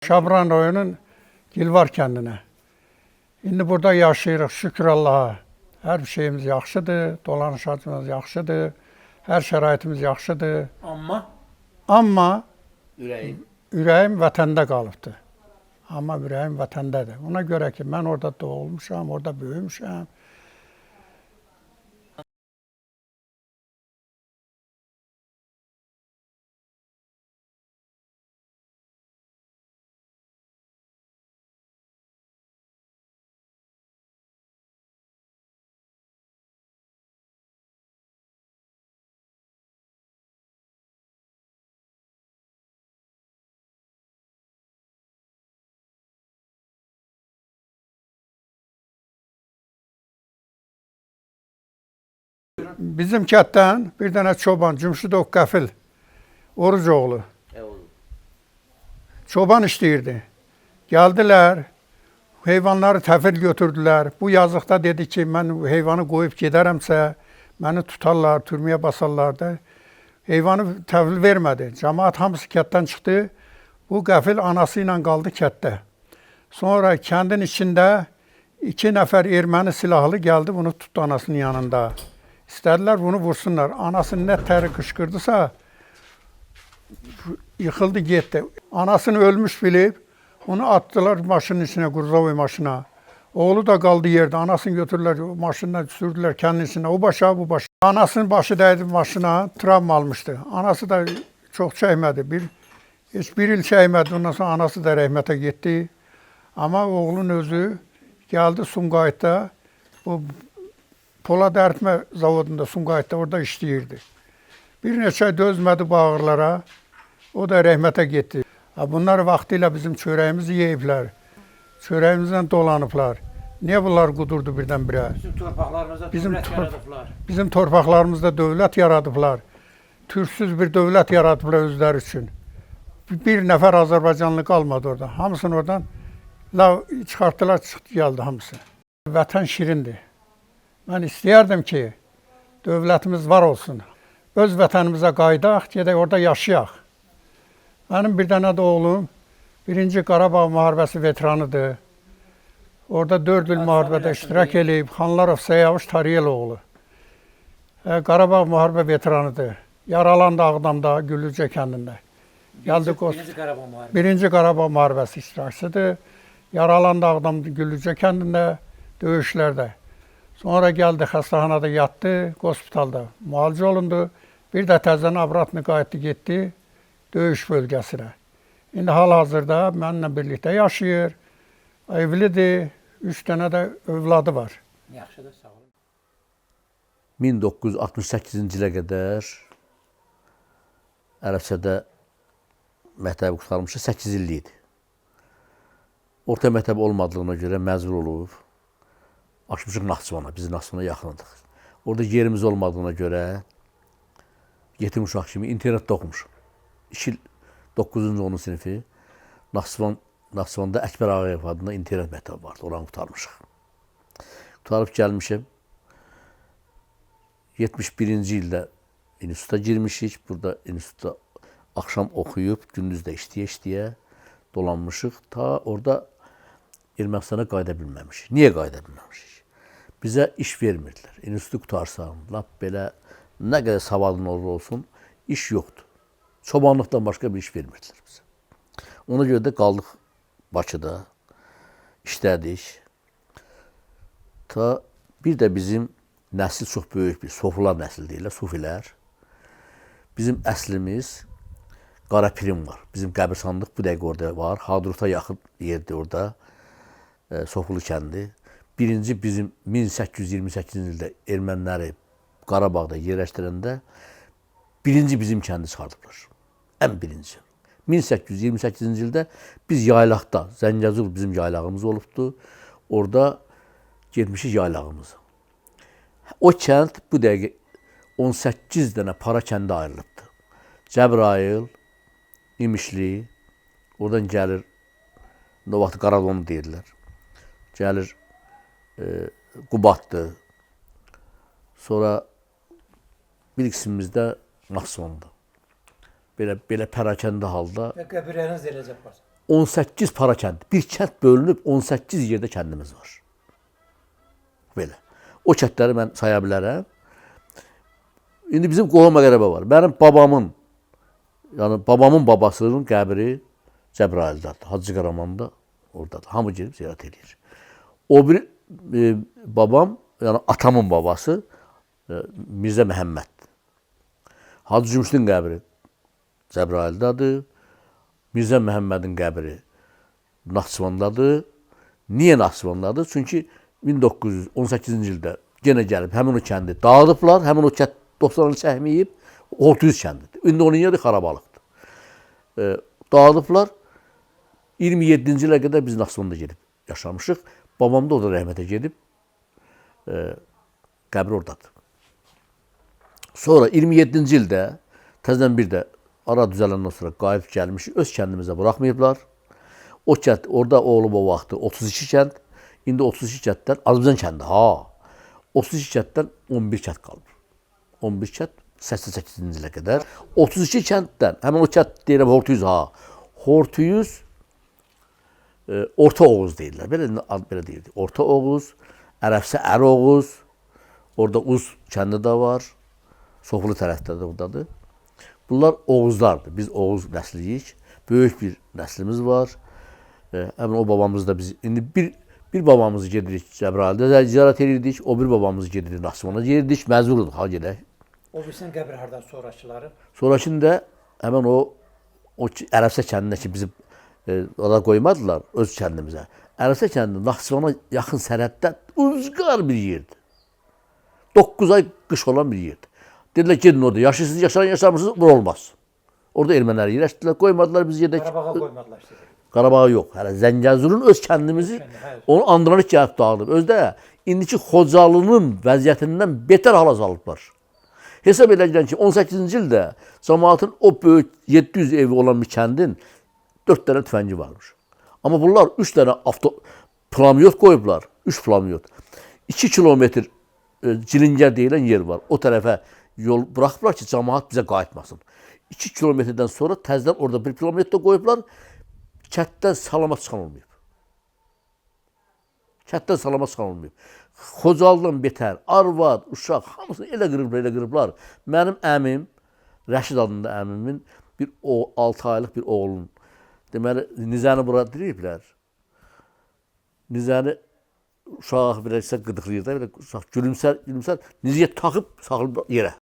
Şabran rayonunun Gilvar kəndinə. İndi burada yaşayırıq, şükür Allaha. Hər bir şeyimiz yaxşıdır, dolanışımız yaxşıdır, hər şəraitimiz yaxşıdır. Amma ürəyim vətəndə qalıbdır. Amma ürəyim vətəndədir. Ona görə ki, mən orada doğulmuşam, orada böyümüşəm. Bizim kətdən bir dənə çoban, Cümşüdov Qəfil, Orucoğlu. Çoban işləyirdi. Gəldilər, heyvanları təfil götürdülər. Bu yazıqda dedi ki, mən heyvanı qoyub gedərəmsə, məni tutarlar, türməyə basarlar da. Heyvanı təhvil vermədi. Cəmaət hamısı kətdən çıxdı. Bu Qəfil anası ilə qaldı kətdə. Sonra kəndin içində 2 nəfər erməni silahlı gəldi, bunu tutdu anasının yanında. İstədilər bunu vursunlar. Anası nə təri qışqırdısa, yıxıldı, getdi. Anasını ölmüş bilib, onu atdılar maşının içine, Qurzovoy maşına. Oğlu da qaldı yerdə. Anasını götürdülər, maşından sürdülər kəndin içine. O başa, bu başa. Anasının başı dəydi maşına, travma almışdı. Anası da çox çəkmədi. Heç bir il çəkmədi. Ondan sonra anası da rəhmətə getdi. Amma oğlun özü gəldi Sumqayıtda. Bu Polad əritmə zavodunda, Sumqayıtda orada işləyirdi. Bir neçə ay dözmədi bu ağırlara. O da rəhmətə getdi. Bunlar vaxtilə bizim çörəyimizi yeyiblər. Çörəyimizlə dolanıblar. Niyə bunlar qudurdu birdən-birə? Bizim torpaqlarımızda dövlət yaradıblar. Bizim torpaqlarımızda dövlət yaradıblar. Türksüz bir dövlət yaradıblar özləri üçün. Bir nəfər Azərbaycanlı qalmadı orada. Hamısını oradan çıxartdılar, çıxdı, gəldi hamısı. Vətən şirindir. Mən istəyərdim ki, dövlətimiz var olsun. Öz vətənimizə qaydaq, gedək orada yaşayaq. Mənim bir dənə də oğlum 1-ci Qarabağ müharibəsi veteranıdır. Orada 4 il müharibədə iştirak edib, Xanlarov Səyavuş Tariyel oğlu. Qarabağ müharibə veteranıdır. Yaralandı Ağdamda, Güllücə kəndində. Gəldi 1-ci Qarabağ müharibəsi iştirakçıdır. Yaralandı Ağdamda, Güllücə kəndində, döyüşlərdə. Sonra gəldi, xəstəxanada yatdı, hospitalda müalicə olundu. Bir də təzən abratını qayıtdı, getdi döyüş bölgəsinə. İndi hal-hazırda mənimlə birlikdə yaşayır, evlidir, 3 dənə də övladı var. Yaxşıdır, sağ olun. 1968-ci ilə qədər Ərəbçədə məktəbi qurtarmışdı, 8 illik idi. Orta məktəb olmadığına görə məcbur olub. Açmışıq Naxçıvana, biz Naxçıvana yaxınıdıq. Orada yerimiz olmadığına görə yetim uşaq kimi internetdə oxumuşum. 2 il 9-cu 10-cu sinifi Naxçıvanda Əkbər Ağayev adında internet məktəbi vardı, oranı qurtarmışıq. Qutarıb gəlmişim. 71-ci ildə instituta girmişik. Burada institutda axşam oxuyub, gündüz də işləyə-işləyə dolanmışıq. Ta orada Ermənistana qayıda bilməmişik. Niyə qayıda bilməmişik? Bizə iş vermirdilər. İnstitutu qutarsan, lap belə nə qədər savadın olsun, iş yoxdur. Çobanlıqdan başqa bir iş vermirdilər bizə. Ona görə də qaldıq Bakıda, işlədik. Ta bir də bizim nəsil çox böyük bir, Sofular nəsil deyirlər, Sufilər. Bizim əslimiz Qarapirim var. Bizim qəbirstanlıq bu dəqiqə orada var. Hadrut'a yaxın yerdir orada. Sofulu kəndi. Birinci bizim 1828-ci ildə erməniləri Qarabağda yerləşdirəndə birinci bizim kəndi çıxardıblar. Ən birinci. 1828-ci ildə biz yaylaqda, Zəngəzur bizim yaylağımız olubdu. Orada getmişik yaylağımıza. O kənd bu dəqiqə 18 dənə para kəndə ayrılıbdı. Cəbrayıl, İmişli, oradan gəlir, o vaxt Qaradonu deyirlər. Gəlir Qubaddır. Sonra bir qismimizdə Naxçıvanda. Belə pərakəndə halda. Və qəbirləriniz eləcək var. 18 para kənd. Bir kənd bölünüb 18 yerdə kəndimiz var. Belə. O kəndləri mən saya bilərəm. İndi bizim qohum-əqrəbə var. Mənim babamın, yəni babamın babasının qəbri Cəbrayıldadır. Hacı Qaramanda oradadır. Hamı gedib ziyarət edir. O bir babam, yəni atamın babası Mirzə Məhəmməddir. Hacı Cümşüdün qəbri Cəbrayıldadır. Mirzə Məhəmmədin qəbri Naxçıvandadır. Niyə Naxçıvandadır? Çünki 1918-ci ildə yenə gəlib həmin o kəndi dağıdıblar. Həmin o kənd 90-ını çəkməyib, Hortuyuz kəndidir. İndi onun yeri Xarabalıqdır. Dağıdıblar. 27-ci ilə qədər biz Naxçıvanda gedib yaşamışıq. Babam da orada rəhmətə gedib. Qəbri oradadır. Sonra 27-ci ildə təzədən bir də ara düzələndən sonra qayıb gəlmişik. Öz kəndimizə buraxmayıblar. O kənd, orada olub o vaxtı 32 kənd. İndi 32 kənddən, Azərbaycan kəndi, 32 kənddən 11 kənd qalıb. 11 kənd 88-ci ilə qədər. 32 kənddən, həmin o kənd deyirəm Hortuyuz, Hortuyuz, Orta Oğuz deyirlər. Belə deyirdik. Orta Oğuz, Ərəfsə Əri Oğuz, orada Uz kəndi də var. Sofulu tərəfdə də buradadır. Bunlar Oğuzlardır. Biz Oğuz nəsliyik. Böyük bir nəslimiz var. Həmin o babamız da biz, indi bir babamızı gedirik Cəbrayılda ziyarət edirdik. O bir babamızı gedirik Naxçıvana gedirdik. Məcburduq ha gedək. O bilsən qəbir hardan sonrakıları? Sonrakında həmin o Ərəfsə kəndinə ki bizim orada qoymadılar öz kəndimizə. Ərəfsə kəndi Naxçıvana yaxın sərhəddə uzqar bir yerdir. 9 ay qış olan bir yerdir. Dedilər gedin orada yaşarsınız, yaşamırsınız, bura olmaz. Orada ermənilər yerləşdilər, qoymadılar biz yerdə. Qarabağa qoymadılar sizi. Qarabağa yox. Hələ Zəngəzurun öz kəndimizi onu andıranı gəlib dağılıb. Özdə indiki Xocalının vəziyyətindən betər hala salıblar. Hesab edəcəklər ki 18-ci ildə cəmaatın o böyük 700 evi olan bir kəndin 4 dənə tüfəngi varmış. Amma bunlar 3 dənə plamyot qoyublar. 3 plamyot. 2 kilometr Cilingər deyilən yer var. O tərəfə yol buraxıblar ki cəmaat bizə qayıtmasın. 2 kilometrdən sonra təzədən orada bir plamyot da qoyublar. Kətdən salamat çıxan olmayıb. Kətdən salamat çıxan olmayıb. Xocalıdan betər, arvad, uşaq, hamısını elə qırıblar. Mənim əmim, Rəşid adında əmimin bir 6 aylıq bir oğlun. Deməli, nizəni bura diriblər. Nizəni uşaq bilərsə qıdıqlayır da, uşaq gülümsər, nizəyə taxıb saxılıb yerə.